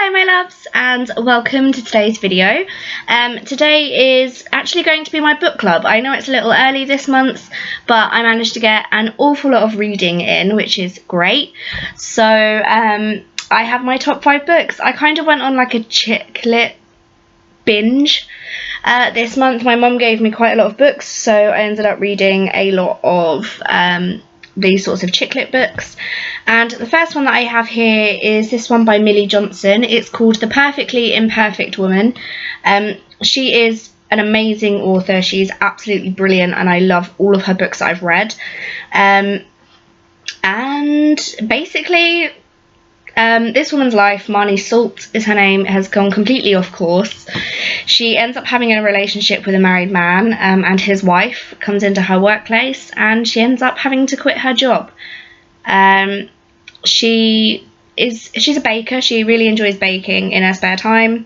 Hello my loves, and welcome to today's video. Today is actually going to be my book club. I know it's a little early this month, but I managed to get an awful lot of reading in, which is great. So I have my top 5 books. I kind of went on like a chick lit binge this month. My mum gave me quite a lot of books, so I ended up reading a lot of these sorts of chick lit books. And the first one that I have here is this one by Millie Johnson. It's called The Perfectly Imperfect Woman. She is an amazing author. She's absolutely brilliant, and I love all of her books that I've read. And basically, this woman's life, Marnie Salt is her name, has gone completely off course. She ends up having a relationship with a married man, and his wife comes into her workplace, and she ends up having to quit her job. She's a baker. She really enjoys baking in her spare time,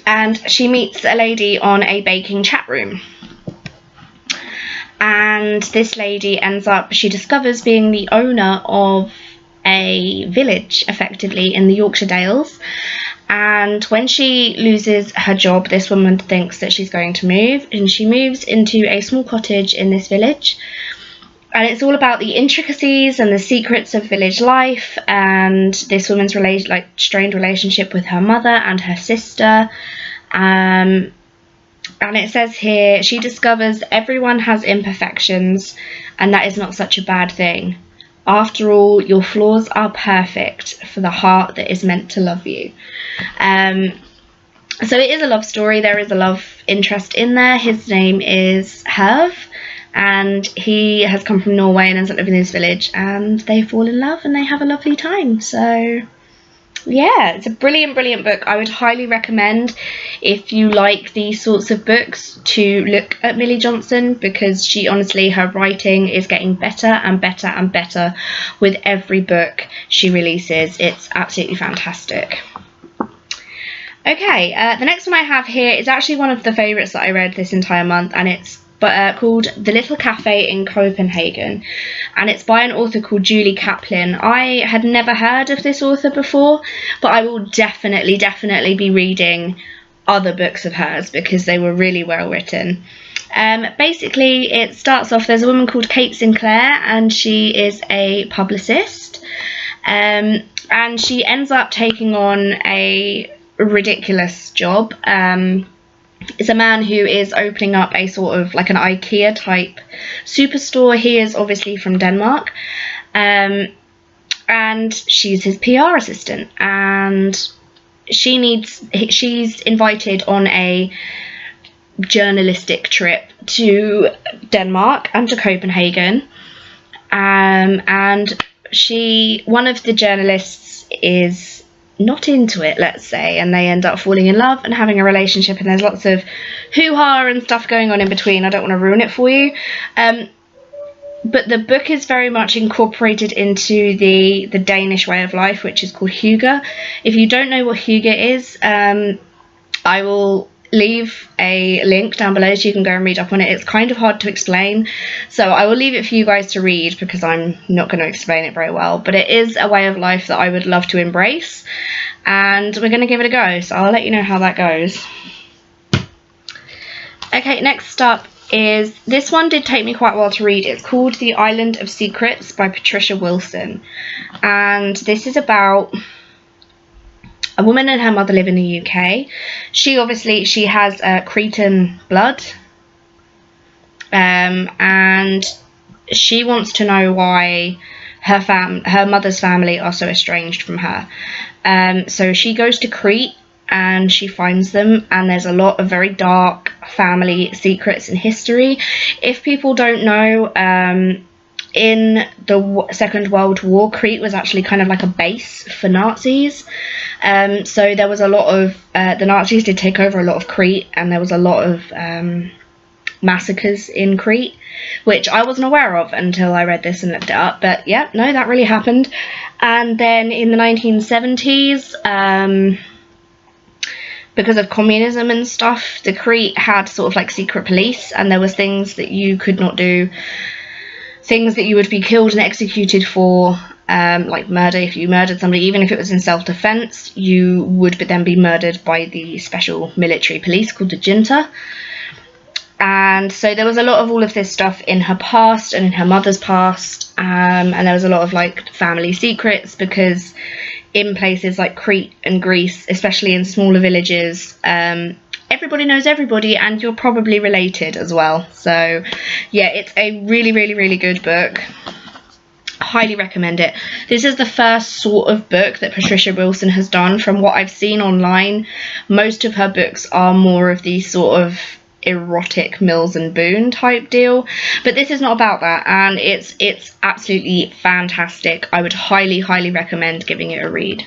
and she meets a lady on a baking chat room. And this lady she discovers being the owner of a village, effectively, in the Yorkshire Dales. And when she loses her job, this woman thinks that she's going to move, and she moves into a small cottage in this village. And it's all about the intricacies and the secrets of village life, and this woman's strained relationship with her mother and her sister. And it says here, she discovers everyone has imperfections, and that is not such a bad thing. After all, your flaws are perfect for the heart that is meant to love you. So it is a love story. There is a love interest in there. His name is Herve, and he has come from Norway and ends up living in this village, and they fall in love and they have a lovely time. So yeah, it's a brilliant book. I would highly recommend, if you like these sorts of books, to look at Millie Johnson, because she honestly, her writing is getting better and better and better with every book she releases. It's absolutely fantastic. Okay, the next one I have here is actually one of the favourites that I read this entire month, and it's called The Little Cafe in Copenhagen, and it's by an author called Julie Kaplan. I had never heard of this author before, but I will definitely be reading other books of hers because they were really well written. Basically, it starts off, there's a woman called Kate Sinclair, and she is a publicist, and she ends up taking on a ridiculous job. It's a man who is opening up a sort of like an IKEA type superstore. He is obviously from Denmark, and she's his PR assistant, and she's invited on a journalistic trip to Denmark and to Copenhagen, and one of the journalists is not into it, let's say, and they end up falling in love and having a relationship, and there's lots of hoo-ha and stuff going on in between. I don't want to ruin it for you, but the book is very much incorporated into the Danish way of life, which is called hygge. If you don't know what hygge is, I will leave a link down below so you can go and read up on it. It's kind of hard to explain, so I will leave it for you guys to read because I'm not going to explain it very well, but it is a way of life that I would love to embrace, and we're going to give it a go, so I'll let you know how that goes. Okay, next up is, this one did take me quite a while to read. It's called The Island of Secrets by Patricia Wilson, and this is about a woman and her mother live in the UK. She has Cretan blood, and she wants to know why her mother's family are so estranged from her. So she goes to Crete and she finds them, and there's a lot of very dark family secrets and history. If people don't know, in the Second World War, Crete was actually kind of like a base for Nazis. So there was a lot of, the Nazis did take over a lot of Crete, and there was a lot of massacres in Crete, which I wasn't aware of until I read this and looked it up. But yeah, no, that really happened. And then in the 1970s, because of communism and stuff, the Crete had sort of like secret police, and there was things that you could not do, things that you would be killed and executed for, like murder. If you murdered somebody, even if it was in self-defense, you would then be murdered by the special military police called the junta. And so there was a lot of all of this stuff in her past and in her mother's past, and there was a lot of like family secrets, because in places like Crete and Greece, especially in smaller villages, everybody knows everybody, and you're probably related as well. So yeah, it's a really, really, really good book. Highly recommend it. This is the first sort of book that Patricia Wilson has done. From what I've seen online, most of her books are more of the sort of erotic Mills and Boon type deal, but this is not about that, and it's absolutely fantastic. I would highly, highly recommend giving it a read.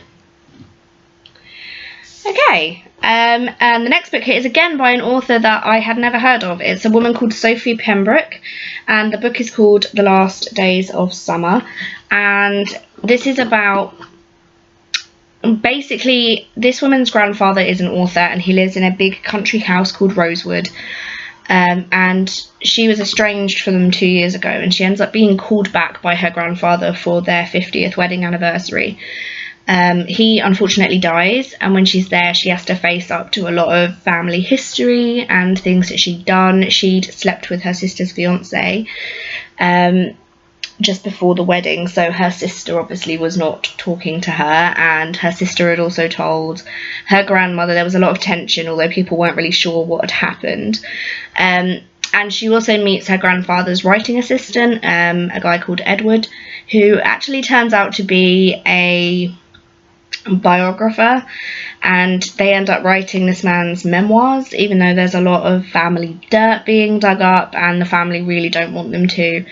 Okay, and the next book here is again by an author that I had never heard of. It's a woman called Sophie Pembroke, and the book is called The Last Days of Summer, and this is about, basically, this woman's grandfather is an author, and he lives in a big country house called Rosewood, and she was estranged from them 2 years ago, and she ends up being called back by her grandfather for their 50th wedding anniversary. He unfortunately dies, and when she's there, she has to face up to a lot of family history and things that she'd done. She'd slept with her sister's fiance just before the wedding, so her sister obviously was not talking to her, and her sister had also told her grandmother. There was a lot of tension, although people weren't really sure what had happened. And she also meets her grandfather's writing assistant, a guy called Edward, who actually turns out to be a biographer, and they end up writing this man's memoirs, even though there's a lot of family dirt being dug up and the family really don't want them to.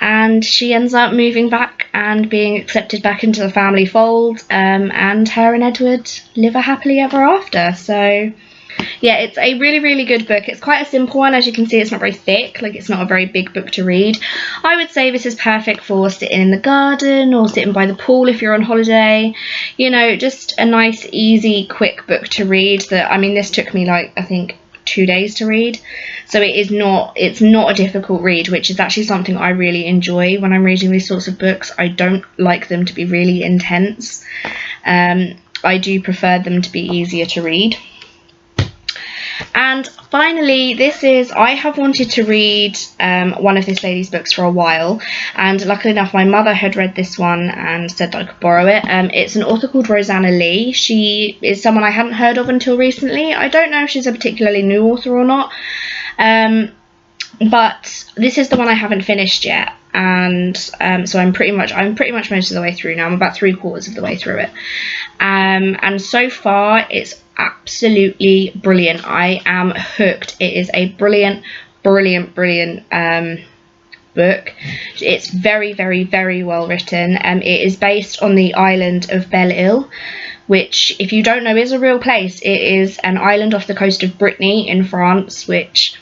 And she ends up moving back and being accepted back into the family fold, and her and Edward live a happily ever after. So yeah, it's a really, really good book. It's quite a simple one. As you can see, it's not very thick, like it's not a very big book to read. I would say this is perfect for sitting in the garden or sitting by the pool if you're on holiday. You know, just a nice, easy, quick book to read. That, I mean, this took me like, I think, 2 days to read. So it's not a difficult read, which is actually something I really enjoy when I'm reading these sorts of books. I don't like them to be really intense. I do prefer them to be easier to read. And finally, I have wanted to read one of this lady's books for a while, and luckily enough my mother had read this one and said that I could borrow it. It's an author called Rosanna. She is someone I hadn't heard of until recently. I don't know if she's a particularly new author or not, but this is the one I haven't finished yet, and so I'm pretty much most of the way through now. I'm about 3/4 of the way through it, and so far it's absolutely brilliant. I am hooked. It is a brilliant book. It's very, very, very well written. It is based on the island of Belle-Île, which, if you don't know, is a real place. It is an island off the coast of Brittany in France, which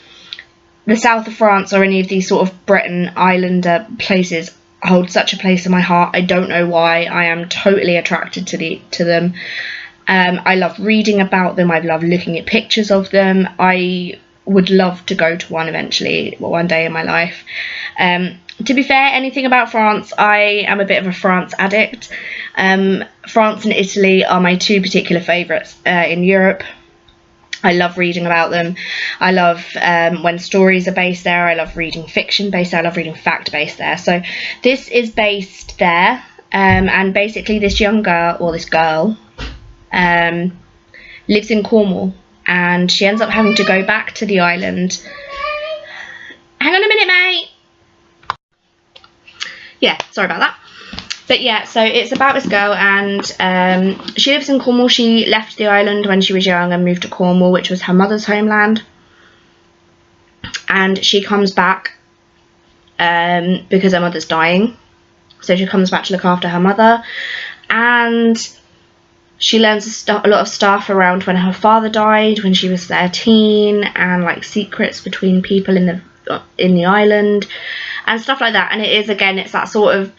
the south of France, or any of these sort of Breton islander places, hold such a place in my heart. I don't know why. I am totally attracted to them. I love reading about them. I love looking at pictures of them. I would love to go to one eventually, one day in my life. To be fair, anything about France, I am a bit of a France addict. France and Italy are my two particular favourites in Europe. I love reading about them. I love when stories are based there. I love reading fiction based there. I love reading fact based there. So this is based there, and basically this young girl, or this girl, lives in Cornwall, and she ends up having to go back to the island. Hang on a minute, mate. Yeah, sorry about that. But yeah, so it's about this girl, and she lives in Cornwall. She left the island when she was young and moved to Cornwall, which was her mother's homeland. And she comes back because her mother's dying. So she comes back to look after her mother, and she learns a lot of stuff around when her father died when she was 13, and like secrets between people in the island and stuff like that. And it is, again, it's that sort of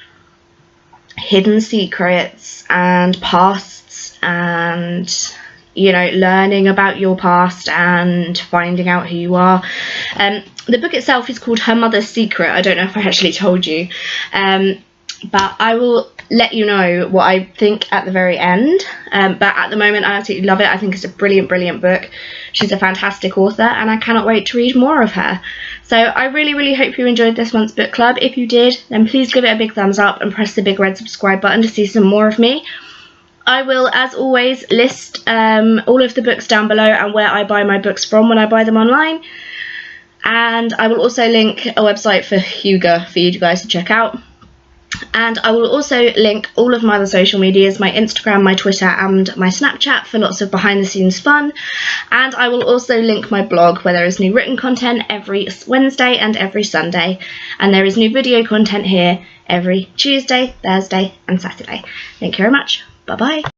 hidden secrets and pasts, and, you know, learning about your past and finding out who you are. The book itself is called Her Mother's Secret. I don't know if I actually told you, but I will let you know what I think at the very end. But at the moment, I absolutely love it. I think it's a brilliant, brilliant book. She's a fantastic author, and I cannot wait to read more of her. So I really, really hope you enjoyed this month's book club. If you did, then please give it a big thumbs up and press the big red subscribe button to see some more of me. I will, as always, list all of the books down below and where I buy my books from when I buy them online. And I will also link a website for Hugo for you guys to check out. And I will also link all of my other social medias, my Instagram, my Twitter and my Snapchat, for lots of behind the scenes fun. And I will also link my blog, where there is new written content every Wednesday and every Sunday. And there is new video content here every Tuesday, Thursday and Saturday. Thank you very much. Bye bye.